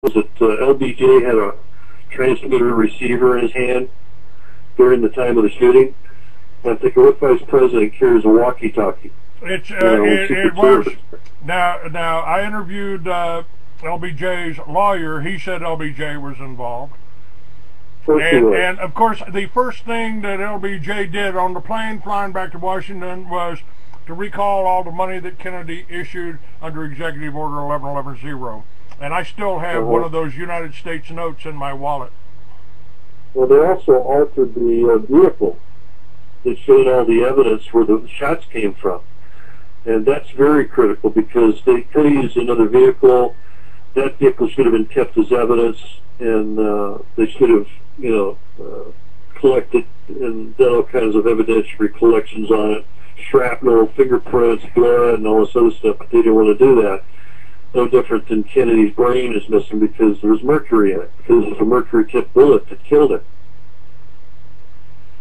was that LBJ had a transmitter receiver in his hand during the time of the shooting. And I'm thinking, what vice president carries a walkie-talkie? It was. Now, I interviewed LBJ's lawyer. He said LBJ was involved. And of course, the first thing that LBJ did on the plane flying back to Washington was to recall all the money that Kennedy issued under Executive Order 11110. And I still have one of those United States notes in my wallet. Well, they also altered the vehicle that showed all the evidence where the shots came from. And that's very critical because they could have used another vehicle. That vehicle should have been kept as evidence, and they should have, collected and done all kinds of evidentiary collections on it, shrapnel, fingerprints, blood, and all this other stuff, but they didn't want to do that. No different than Kennedy's brain is missing because there was mercury in it, because it's a mercury-tipped bullet that killed it.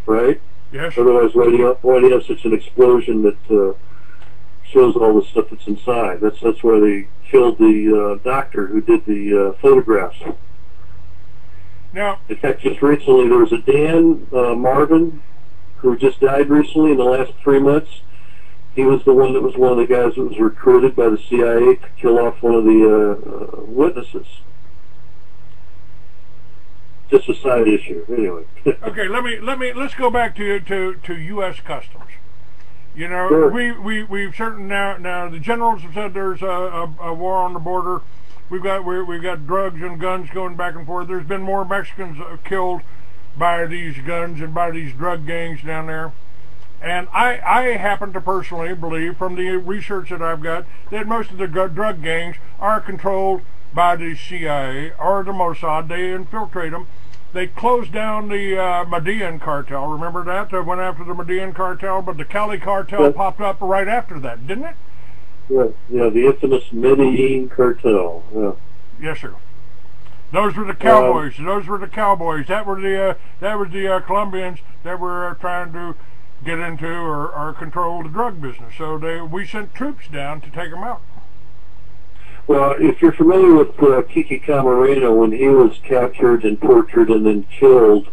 Right? Yes. Otherwise, why do you have such an explosion that shows all the stuff that's inside? That's why they killed the doctor who did the photographs. Now, in fact, just recently there was a Dan Marvin who just died recently in the last 3 months. He was the one that was one of the guys that was recruited by the CIA to kill off one of the witnesses. Just a side issue, anyway. Okay, let's go back to U.S. Customs. Sure. we've certain now the generals have said there's a war on the border. We've got drugs and guns going back and forth. There's been more Mexicans killed by these guns and by these drug gangs down there. And I happen to personally believe, from the research that I've got, that most of the drug gangs are controlled by the CIA or the Mossad. They infiltrate them. They closed down the Medellin cartel. Remember that? They went after the Medellin cartel, but the Cali cartel popped up right after that, didn't it? Yeah, the infamous Medellin cartel. Yeah. Yes, sir. Those were the cowboys. Those were the cowboys. That was the Colombians that were trying to get into or control the drug business. So we sent troops down to take them out. Well, if you're familiar with Kiki Camarena, when he was captured and tortured and then killed,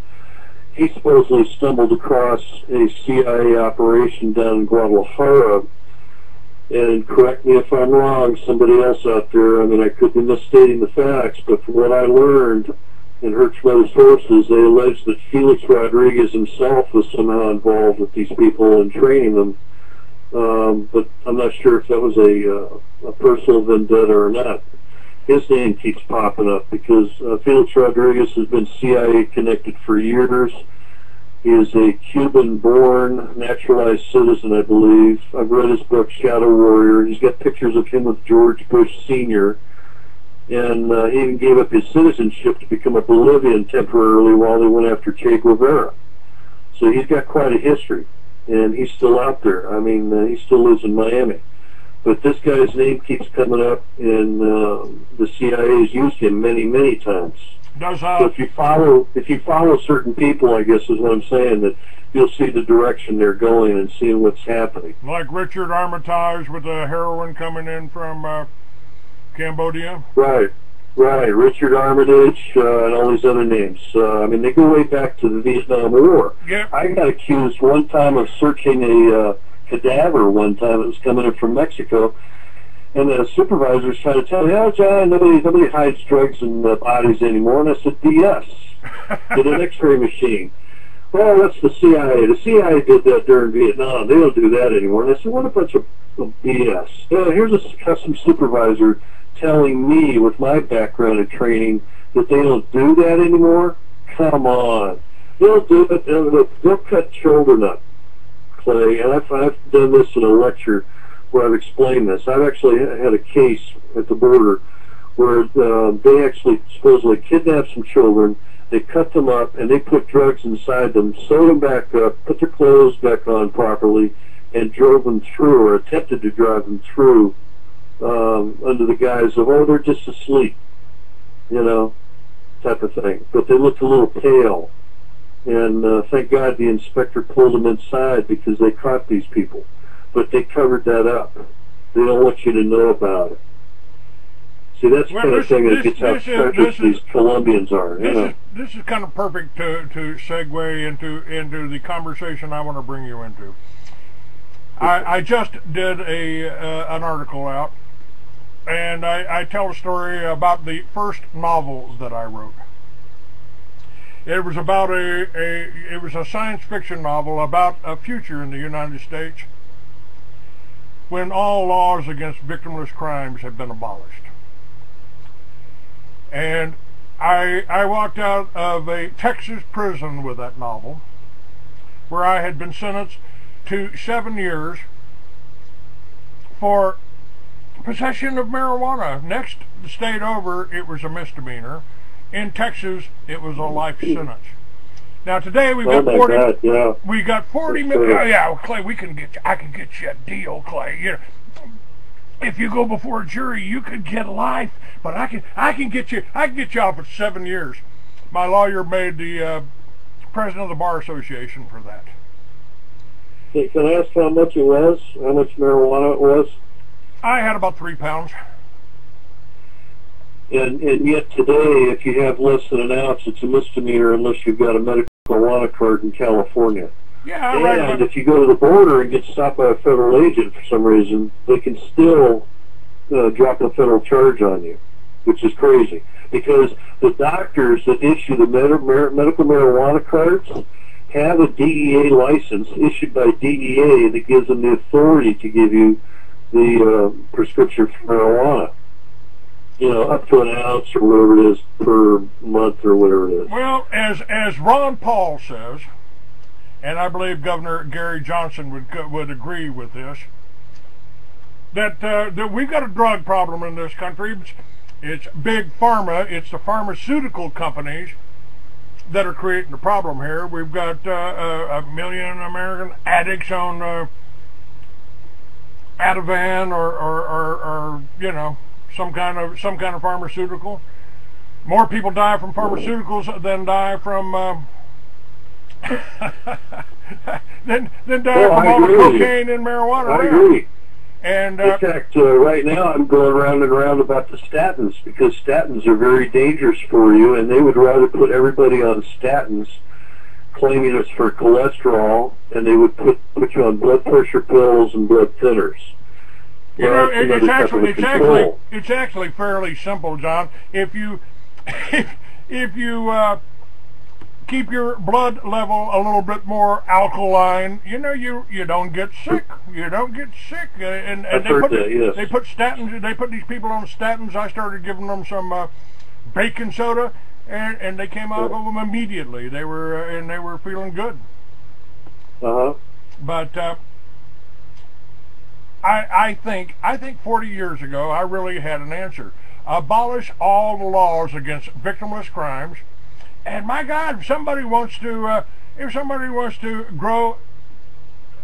he supposedly stumbled across a CIA operation down in Guadalajara. And correct me if I'm wrong, somebody else out there, I mean, I could be misstating the facts, but from what I learned and heard from other sources, they alleged that Felix Rodriguez himself was somehow involved with these people and training them. But I'm not sure if that was a personal vendetta or not. His name keeps popping up because Felix Rodriguez has been CIA connected for years. He is a Cuban-born, naturalized citizen, I believe. I've read his book, Shadow Warrior. He's got pictures of him with George Bush Sr., and he even gave up his citizenship to become a Bolivian temporarily while they went after Che Guevara. So he's got quite a history, and he's still out there. I mean, he still lives in Miami. But this guy's name keeps coming up, and the CIA has used him many, many times. So if you follow certain people, I guess is what I'm saying, that you'll see the direction they're going and seeing what's happening. Like Richard Armitage with the heroin coming in from Cambodia? Right. Richard Armitage and all these other names. I mean, they go way back to the Vietnam War. Yep. I got accused one time of searching a cadaver one time that was coming in from Mexico. And the supervisor was trying to tell me, "Oh, John, nobody hides drugs in bodies anymore." And I said, "BS." Did an X-ray machine. Well, that's the CIA. The CIA did that during Vietnam. They don't do that anymore. And I said, "What a bunch of BS." Here's a customs supervisor telling me, with my background and training, that they don't do that anymore. Come on, they'll do it. They'll cut children up, Clay. And I've done this in a lecture where I've explained this. I've actually had a case at the border where they actually supposedly kidnapped some children, they cut them up, and they put drugs inside them, sewed them back up, put their clothes back on properly, and drove them through, or attempted to drive them through, under the guise of, oh, they're just asleep, type of thing. But they looked a little pale, and thank God the inspector pulled them inside because they caught these people. But they covered that up. They don't want you to know about it. See, that's the kind of thing that gets how treacherous these Colombians are. This is kind of perfect to segue into the conversation I want to bring you into. I just did an article out, and I tell a story about the first novel that I wrote. It was about it was a science fiction novel about a future in the United States when all laws against victimless crimes have been abolished. And I walked out of a Texas prison with that novel, where I had been sentenced to 7 years for possession of marijuana. Next state over, it was a misdemeanor. In Texas, it was a life sentence. Now today we've got 40. God, yeah. We got 40 million. Oh, yeah, well, Clay, I can get you a deal, Clay. You know, if you go before a jury, you could get life, but I can get you off at 7 years. My lawyer made the president of the Bar Association for that. Hey, can I ask how much it was? How much marijuana it was? I had about 3 pounds. And yet today, if you have less than an ounce, it's a misdemeanor unless you've got a medical marijuana card in California. Yeah, right. And if you go to the border and get stopped by a federal agent for some reason, they can still drop a federal charge on you, which is crazy. Because the doctors that issue the medical marijuana cards have a DEA license issued by DEA that gives them the authority to give you the prescription for marijuana. You know, up to an ounce or whatever it is per month or whatever it is. Well, as Ron Paul says, and I believe Governor Gary Johnson would agree with this, that we've got a drug problem in this country. It's big pharma. It's the pharmaceutical companies that are creating the problem here. We've got 1 million American addicts on Ativan or you know, some kind of pharmaceutical. More people die from pharmaceuticals than die from than die from all the cocaine and marijuana. I agree. And in fact, right now I'm going round and round about the statins, because statins are very dangerous for you, and they would rather put everybody on statins, claiming it's for cholesterol, and they would put you on blood pressure pills and blood thinners. You know, it's actually fairly simple, John. If you keep your blood level a little bit more alkaline, you know, you don't get sick. You don't get sick. And they put statins. They put these people on statins. I started giving them some baking soda, and they came off of them immediately. They were feeling good. But I think 40 years ago I really had an answer. Abolish all the laws against victimless crimes, and my God, if somebody wants to grow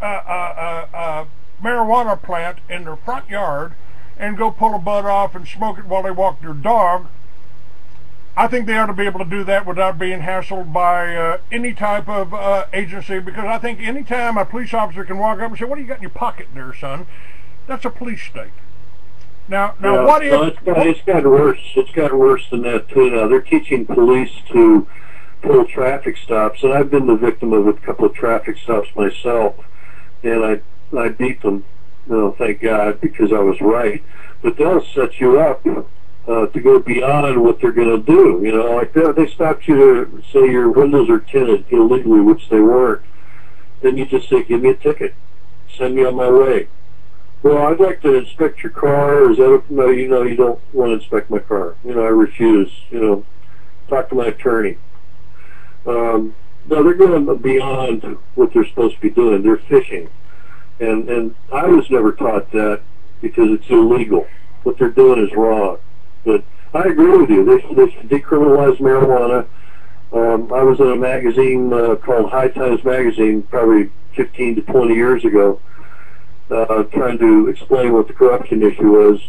a marijuana plant in their front yard and go pull a bud off and smoke it while they walk their dog, I think they ought to be able to do that without being hassled by any type of agency, because I think any time a police officer can walk up and say, "What do you got in your pocket there, son?" That's a police state. Now, what if... It's gotten worse. It's gotten worse than that, too. Now, they're teaching police to pull traffic stops, and I've been the victim of a couple of traffic stops myself, and I beat them, you know, thank God, because I was right. But they'll set you up to go beyond what they're going to do. You know, like they stopped you to say your windows are tinted illegally, which they weren't. Then you just say, "Give me a ticket. Send me on my way." "Well, I'd like to inspect your car." Is that no? You know, you don't want to inspect my car. You know, I refuse. You know, talk to my attorney. No, they're going beyond what they're supposed to be doing. They're fishing, and I was never taught that because it's illegal. What they're doing is wrong. But I agree with you. They should decriminalize marijuana. I was in a magazine called High Times Magazine, probably 15 to 20 years ago, trying to explain what the corruption issue was,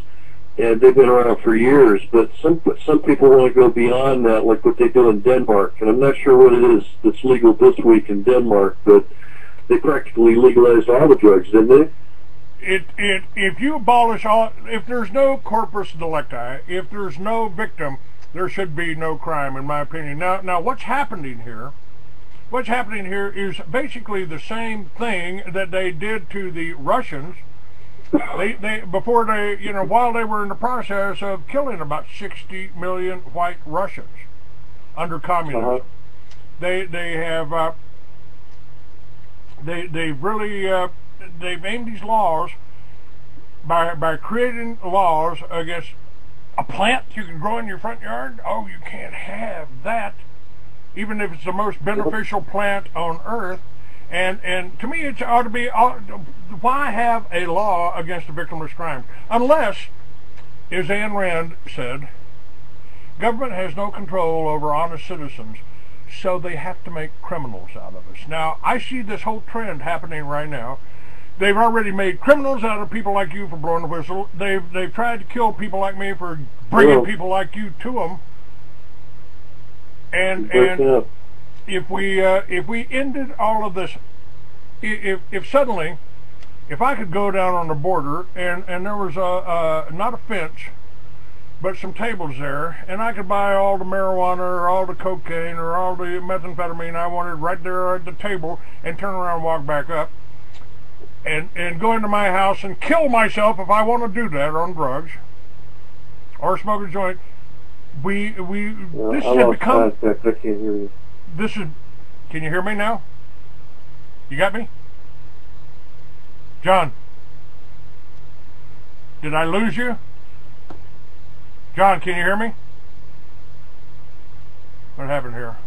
and they've been around for years. But some people want to go beyond that, like what they do in Denmark. And I'm not sure what it is that's legal this week in Denmark, but they practically legalized all the drugs, didn't they? if you abolish all, if there's no corpus delicti, if there's no victim, there should be no crime, in my opinion. Now what's happening here? What's happening here is basically the same thing that they did to the Russians. Before they, while they were in the process of killing about 60 million white Russians under communism. They've aimed these laws by creating laws against a plant you can grow in your front yard. Oh, you can't have that, even if it's the most beneficial plant on earth. And to me, it ought to be, why have a law against a victimless crime? Unless, as Ayn Rand said, government has no control over honest citizens, so they have to make criminals out of us. Now, I see this whole trend happening right now. They've already made criminals out of people like you for blowing the whistle. They've tried to kill people like me for bringing people like you to them. And if we ended all of this, if suddenly, if I could go down on the border and there was not a fence, but some tables there, and I could buy all the marijuana or all the cocaine or all the methamphetamine I wanted right there at the table, and turn around and walk back up, and go into my house and kill myself if I want to do that on drugs or smoke a joint. This should become. I can't hear you. This is. Can you hear me now? You got me, John? Did I lose you? John, can you hear me? What happened here?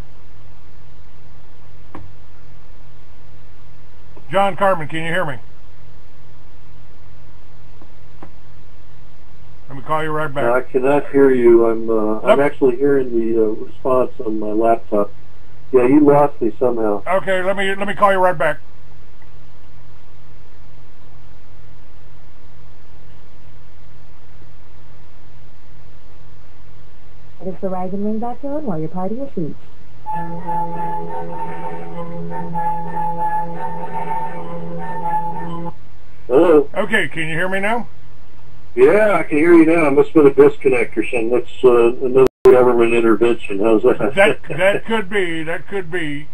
John Carman, can you hear me? Let me call you right back. I cannot hear you. I'm actually hearing the response on my laptop. Yeah, you lost me somehow. Okay, let me call you right back. It is the rise and ring back tone while you're parting your seats. Hello? Okay, can you hear me now? Yeah, I can hear you now. It must have been a disconnect or something. That's another government intervention. How's that? That could be. That could be.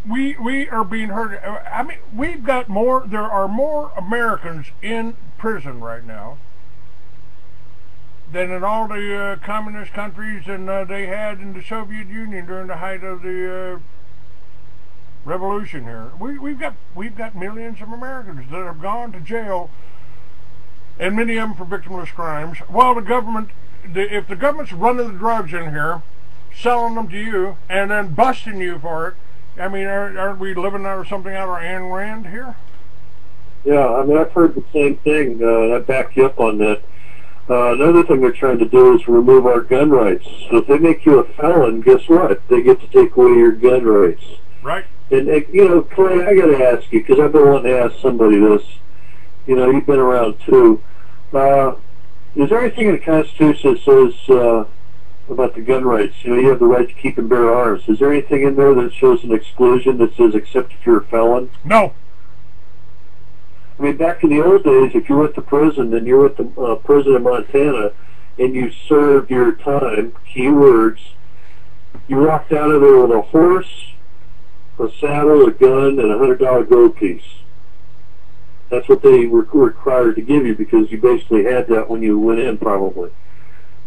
We are being hurt. I mean, we've got more. There are more Americans in prison right now than in all the communist countries and they had in the Soviet Union during the height of the revolution here. We've got millions of Americans that have gone to jail, and many of them for victimless crimes. While the government, if the government's running the drugs in here, selling them to you, and then busting you for it, I mean, aren't we living out of something out of Ayn Rand here? Yeah, I mean, I've heard the same thing. I back you up on that. Another thing they're trying to do is remove our gun rights. So if they make you a felon, guess what? They get to take away your gun rights. Right. And Clay, I got to ask you, because I've been wanting to ask somebody this. You've been around too. Is there anything in the Constitution that says about the gun rights? You have the right to keep and bear arms. Is there anything in there that shows an exclusion that says except if you're a felon? No. I mean, back in the old days, if you went to prison and you were at the prison in Montana and you served your time, keywords, you walked out of there with a horse, a saddle, a gun, and a $100 gold piece. That's what they were required to give you because you basically had that when you went in, probably.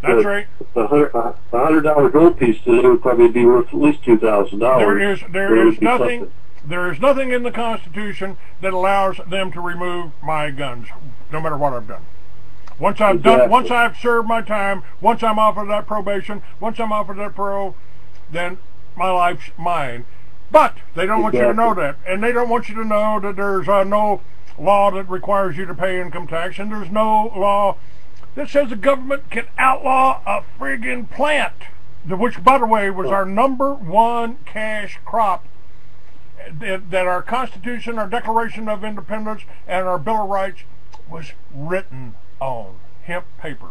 That's right. A $100 gold piece today would probably be worth at least $2,000. There is nothing in the Constitution that allows them to remove my guns, no matter what I've done. Once I've served my time, once I'm off of that probation, once I'm off of that parole, then my life's mine. But they don't want you to know that, and they don't want you to know that there's no law that requires you to pay income tax, and there's no law that says the government can outlaw a friggin' plant, which, by the way, was our #1 cash crop that our Constitution, our Declaration of Independence, and our Bill of Rights was written on hemp paper.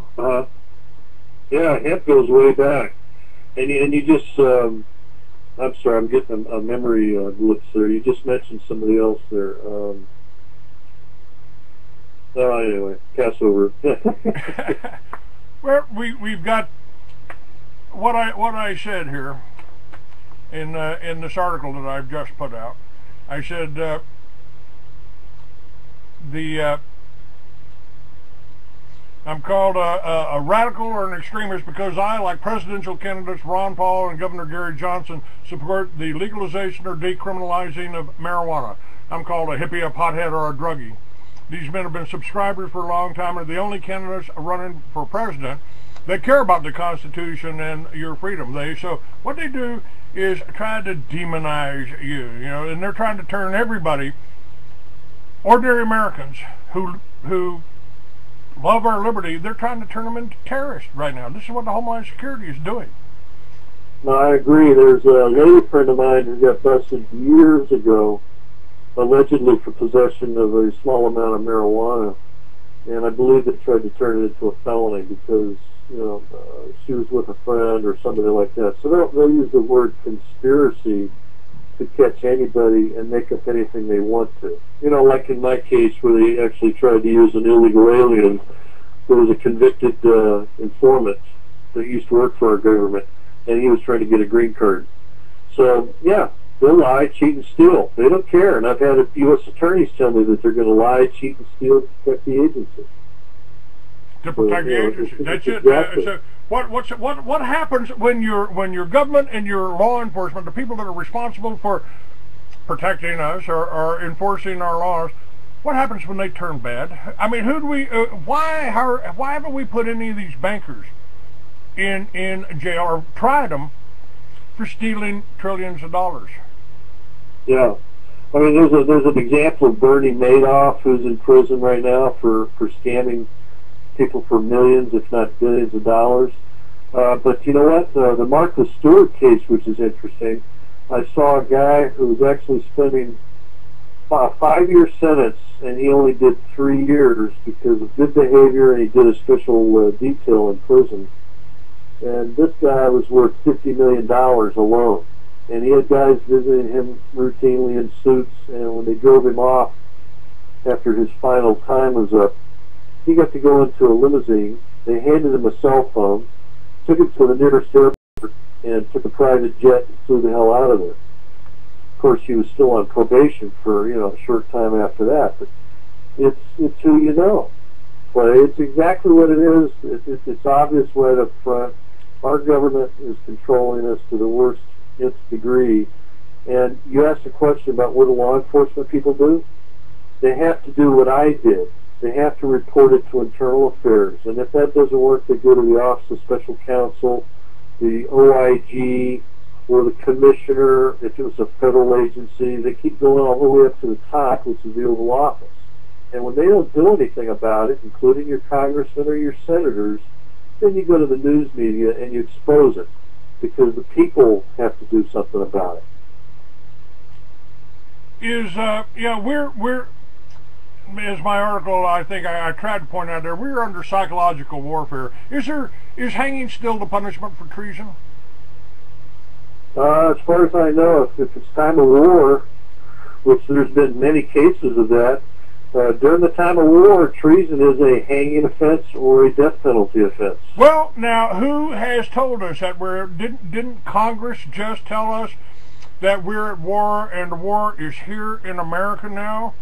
Yeah, hemp goes way back, and you just I'm sorry, I'm getting a memory glitch there. You just mentioned somebody else there. Anyway, pass over. Well, we've got what I said here in this article that I've just put out. I said I'm called a radical or an extremist because I, like presidential candidates Ron Paul and Governor Gary Johnson, support the legalization or decriminalizing of marijuana. I'm called a hippie, a pothead, or a druggie. These men have been subscribers for a long time and are the only candidates running for president that care about the Constitution and your freedom. So what they do is try to demonize you, and they're trying to turn everybody, ordinary Americans who love our liberty, they're trying to turn them into terrorists right now. This is what the Homeland Security is doing. No, I agree. There's a lady friend of mine who got busted years ago, allegedly for possession of a small amount of marijuana, and I believe they tried to turn it into a felony because she was with a friend or somebody like that. So they'll use the word conspiracy to catch anybody and make up anything they want to. Like in my case where they actually tried to use an illegal alien. There was a convicted informant that used to work for our government, and he was trying to get a green card. So, yeah, they'll lie, cheat, and steal. They don't care. And I've had U.S. attorneys tell me that they're going to lie, cheat, and steal to protect the agency. To protect the agency. That's it. Exactly. So what happens when your government and your law enforcement, the people that are responsible for protecting us or enforcing our laws, what happens when they turn bad? I mean, who do we? Why haven't we put any of these bankers in jail or tried them for stealing trillions of dollars? Yeah, I mean, there's an example of Bernie Madoff, who's in prison right now for scamming people for millions, if not billions of dollars. But you know what? The Martha Stewart case, which is interesting, I saw a guy who was actually spending a 5-year sentence, and he only did 3 years because of good behavior, and he did his official detail in prison. And this guy was worth $50 million alone. And he had guys visiting him routinely in suits, and when they drove him off after his final time was up, he got to go into a limousine. They handed him a cell phone, took him to the nearest airport, and took a private jet and flew the hell out of there. Of course, he was still on probation for a short time after that. But it's who you know. But it's exactly what it is. It's obvious right up front. Our government is controlling us to the worst nth degree. And you asked a question about what do law enforcement people do? They have to do what I did. They have to report it to Internal Affairs. And if that doesn't work, they go to the Office of Special Counsel, the OIG, or the Commissioner, if it was a federal agency. They keep going all the way up to the top, which is the Oval Office. And when they don't do anything about it, including your congressmen or your senators, then you go to the news media and you expose it, because the people have to do something about it. We're as my article, I think I tried to point out there, we're under psychological warfare. Is hanging still the punishment for treason? As far as I know, if it's time of war, which there's been many cases of that, during the time of war, treason is a hanging offense or a death penalty offense. Well, now, who has told us that didn't Congress just tell us that we're at war and the war is here in America now?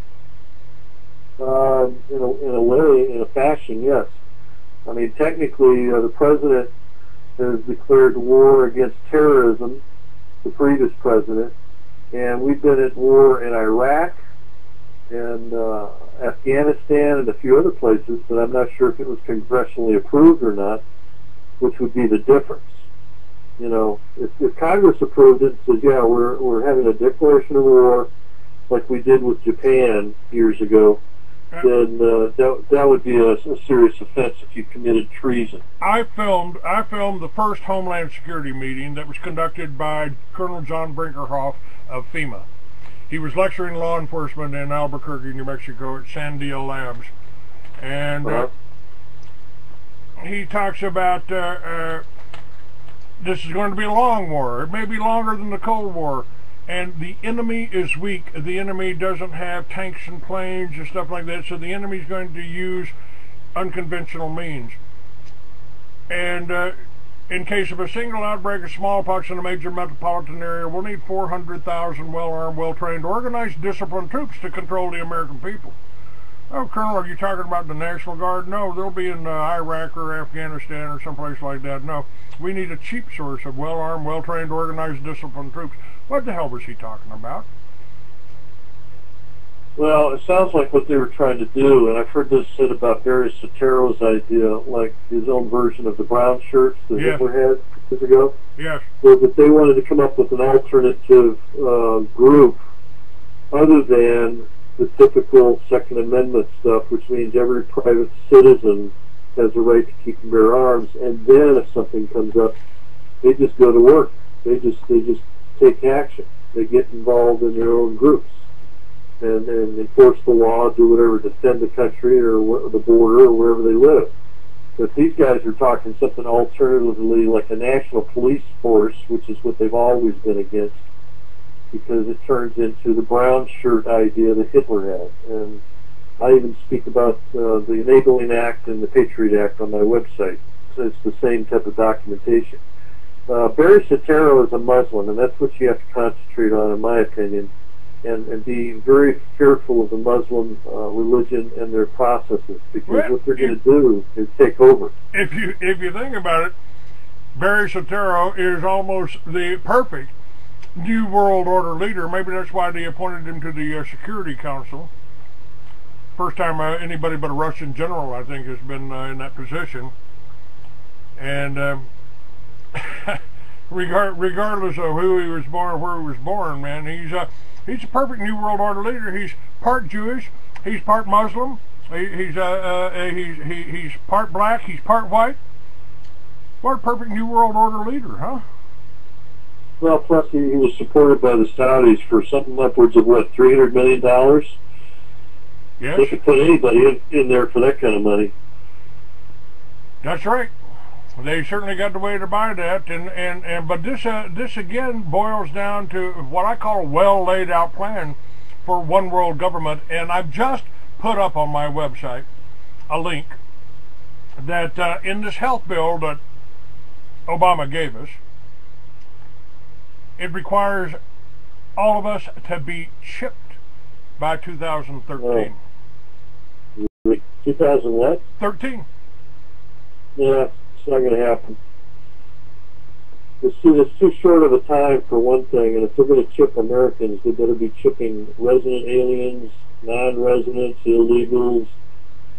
In a way, in a fashion, yes. I mean, technically, the president has declared war against terrorism, the previous president, and we've been at war in Iraq and Afghanistan and a few other places, but I'm not sure if it was congressionally approved or not, which would be the difference. If Congress approved it and says, yeah, we're having a declaration of war like we did with Japan years ago, then that would be a serious offense if you committed treason. I filmed the first Homeland Security meeting that was conducted by Colonel John Brinkerhoff of FEMA. He was lecturing law enforcement in Albuquerque, New Mexico at Sandia Labs, and he talks about this is going to be a long war. It may be longer than the Cold War. And the enemy is weak. The enemy doesn't have tanks and planes and stuff like that, so the enemy is going to use unconventional means. And in case of a single outbreak of smallpox in a major metropolitan area, we'll need 400,000 well-armed, well-trained, organized, disciplined troops to control the American people. Oh, Colonel, are you talking about the National Guard? No, they'll be in Iraq or Afghanistan or someplace like that. No, we need a cheap source of well-armed, well-trained, organized, disciplined troops. What the hell was he talking about? Well, it sounds like what they were trying to do, and I've heard this said about Barry Soetoro's idea, like his own version of the brown shirts that Hitler had years ago. Yes. Was that they wanted to come up with an alternative group other than the typical Second Amendment stuff, which means every private citizen has a right to keep and bear arms, and then if something comes up, they just go to work. They just take action. They get involved in their own groups and enforce the law, do whatever, defend the country or the border or wherever they live. But these guys are talking something alternatively like a national police force, which is what they've always been against, because it turns into the brown shirt idea that Hitler had. And I even speak about the Enabling Act and the Patriot Act on my website. So it's the same type of documentation. Barry Soetoro is a Muslim, and that's what you have to concentrate on, in my opinion, and be very fearful of the Muslim religion and their processes, because what they're going to do is take over. If you think about it, Barry Soetoro is almost the perfect New World Order leader. Maybe that's why they appointed him to the Security Council. First time anybody but a Russian general, I think, has been in that position. And regardless of who he was born or where he was born, man, he's a perfect New World Order leader. He's part Jewish, he's part Muslim, he's part black, he's part white. What a perfect New World Order leader, huh? Well, plus he was supported by the Saudis for something upwards of, what, $300 million? Yes. They could put anybody in there for that kind of money. That's right. They certainly got the way to buy that, but this again boils down to what I call a well laid out plan for one world government. And I've just put up on my website a link that in this health bill that Obama gave us, it requires all of us to be chipped by 2013. 2000 what? 13. Yeah. It's not going to happen. It's too short of a time for one thing, and if they're going to chip Americans, they better be chipping resident aliens, non-residents, illegals,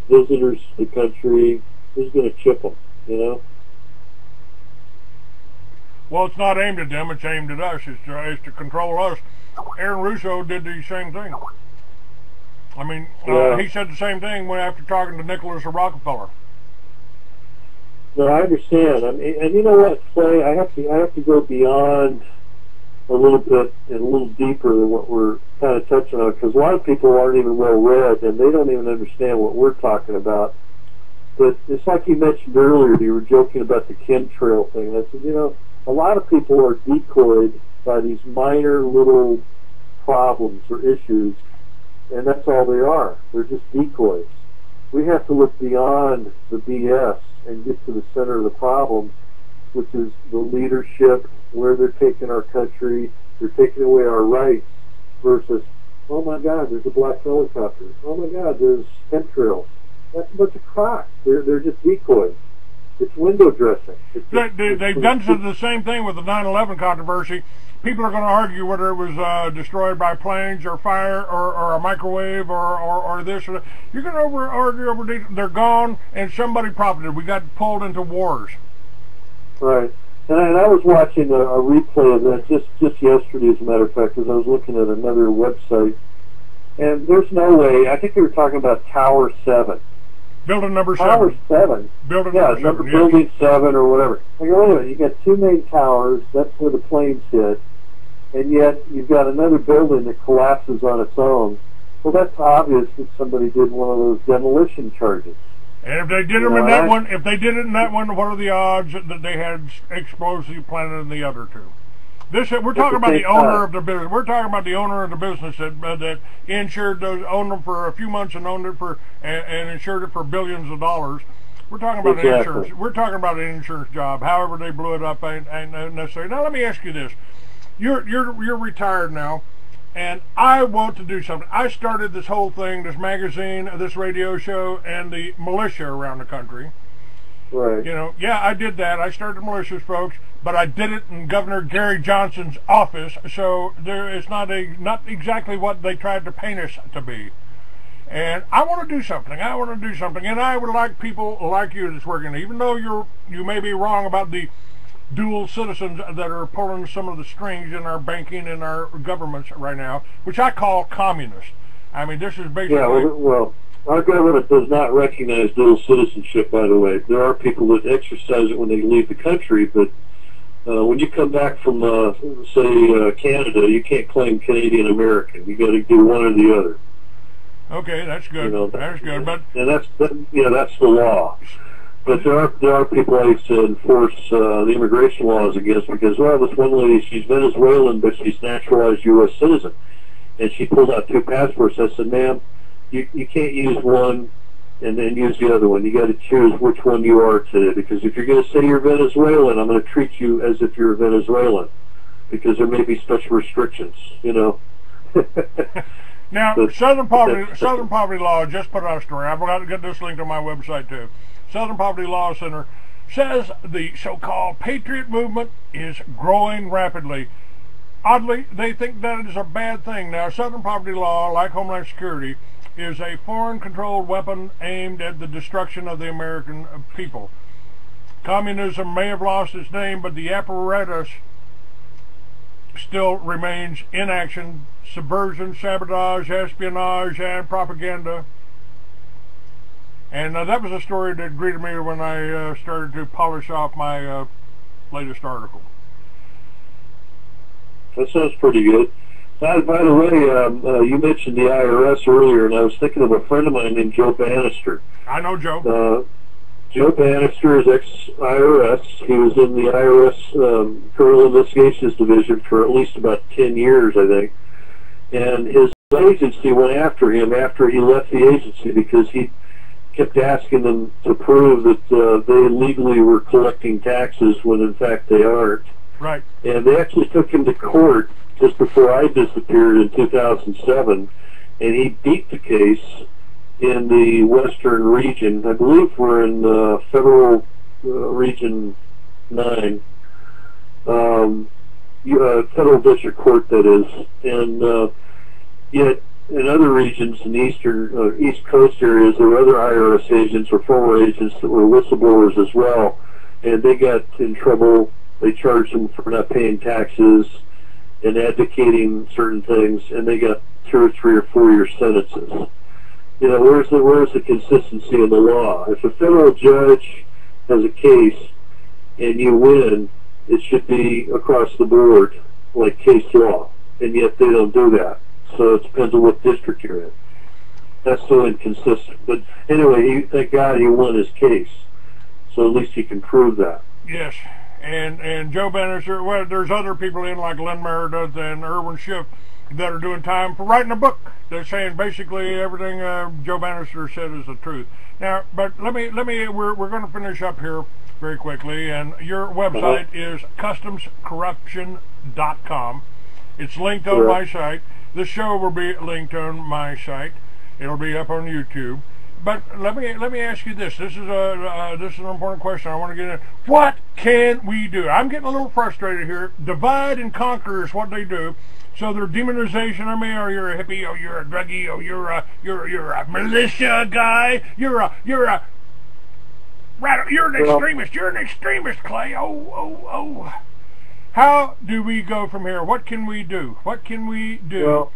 visitors to the country. Who's going to chip them, you know? Well, it's not aimed at them, it's aimed at us. It's to control us. Aaron Russo did the same thing. I mean, he said the same thing after talking to Nicholas Rockefeller. No, I understand. I mean, and you know what, Clay? I have to go beyond a little bit and a little deeper than what we're kind of touching on, because a lot of people aren't even well read and they don't even understand what we're talking about. But it's like you mentioned earlier. You were joking about the chemtrail thing. I said, you know, a lot of people are decoyed by these minor little problems or issues, and that's all they are. They're just decoys. We have to look beyond the BS and get to the center of the problem, which is the leadership, where they're taking our country, they're taking away our rights, versus, oh my God, there's a black helicopter. Oh my God, there's chemtrails. That's a bunch of crock. They're just decoys. It's window dressing. They've done the same thing with the 9/11 controversy. People are going to argue whether it was destroyed by planes or fire or a microwave or this or that. You're going to argue over these. They're gone, and somebody profited. We got pulled into wars. Right. And I was watching a replay of that just yesterday, as a matter of fact, because I was looking at another website. And there's no way. I think they were talking about Tower 7. Building number 7. Tower 7. Building number 7. Yes. Building 7 or whatever. Like, wait a minute, you got two main towers. That's where the planes hit. And yet you've got another building that collapses on its own. Well, that's obvious that somebody did one of those demolition charges. And if they did them in that one, if they did it in that one, what are the odds that they had explosive planted in the other two? We're talking about the owner of the business. We're talking about the owner of the business that insured those, owned them for a few months and owned it for and insured it for billions of dollars. We're talking about an insurance. We're talking about an insurance job. However, they blew it up ain't necessary. Now, let me ask you this: you're retired now, and I want to do something. I started this whole thing, this magazine, this radio show, and the militia around the country. Right. You know, yeah, I did that. I started militias, folks, but I did it in Governor Gary Johnson's office, so it's not exactly what they tried to paint us to be. And I want to do something. And I would like people like you that's working, even though you may be wrong about the dual citizens that are pulling some of the strings in our banking and our governments right now, which I call communist. I mean, this is basically... Yeah, well, our government does not recognize dual citizenship, by the way. There are people that exercise it when they leave the country, but when you come back from, say, Canada, you can't claim Canadian-American. You got to do one or the other. Okay, that's good. You know, that's good, but... And that's the law. But there are people I used to enforce the immigration laws against because, well, this one lady, she's Venezuelan, but she's naturalized U.S. citizen. And she pulled out 2 passports. I said, ma'am, you can't use one and then use the other one. You got to choose which one you are today, because if you're going to say you're Venezuelan, I'm going to treat you as if you're Venezuelan, because there may be special restrictions, you know. Now, Southern Poverty Law just put out a story. I've got to get this linked on my website too. Southern Poverty Law Center says the so-called patriot movement is growing rapidly. Oddly, they think that is a bad thing. Now, Southern Poverty Law, like Homeland Security, is a foreign-controlled weapon aimed at the destruction of the American people. Communism may have lost its name, but the apparatus still remains in action. Subversion, sabotage, espionage, and propaganda. And that was a story that greeted me when I started to polish off my latest article. That sounds pretty good. By the way, you mentioned the IRS earlier, and I was thinking of a friend of mine named Joe Bannister. I know Joe. Joe Bannister is ex-IRS. He was in the IRS Criminal Investigations Division for at least about 10 years, I think. And his agency went after him after he left the agency because he kept asking them to prove that they legally were collecting taxes when in fact they aren't. Right. And they actually took him to court just before I disappeared in 2007, and he beat the case in the western region. I believe we're in Federal Region 9, Federal District Court, that is. And yet in other regions, in the East Coast areas, there were other IRS agents or former agents that were whistleblowers as well, and they got in trouble. They charged them for not paying taxes and advocating certain things, and they got 2 or 3 or 4 year sentences. You know, where's the consistency in the law? If a federal judge has a case and you win, it should be across the board, like case law, and yet they don't do that. So it depends on what district you're in. That's so inconsistent. But anyway, thank God he won his case, so at least he can prove that. Yes. And Joe Bannister, well, there's other people in like Lynn Meredith and Irwin Schiff that are doing time for writing a book. They're saying basically everything Joe Bannister said is the truth. Now, but we're going to finish up here very quickly, and your website is customscorruption.com. It's linked on my site. This show will be linked on my site. It'll be up on YouTube. But let me ask you this. This is an important question. I want to get in. What can we do? I'm getting a little frustrated here. Divide and conquer is what they do. So their demonization of me, or you're a hippie, or you're a druggie, or you're a militia guy, you're an extremist. You're an extremist, Clay. Oh. How do we go from here? What can we do? What can we do? Well,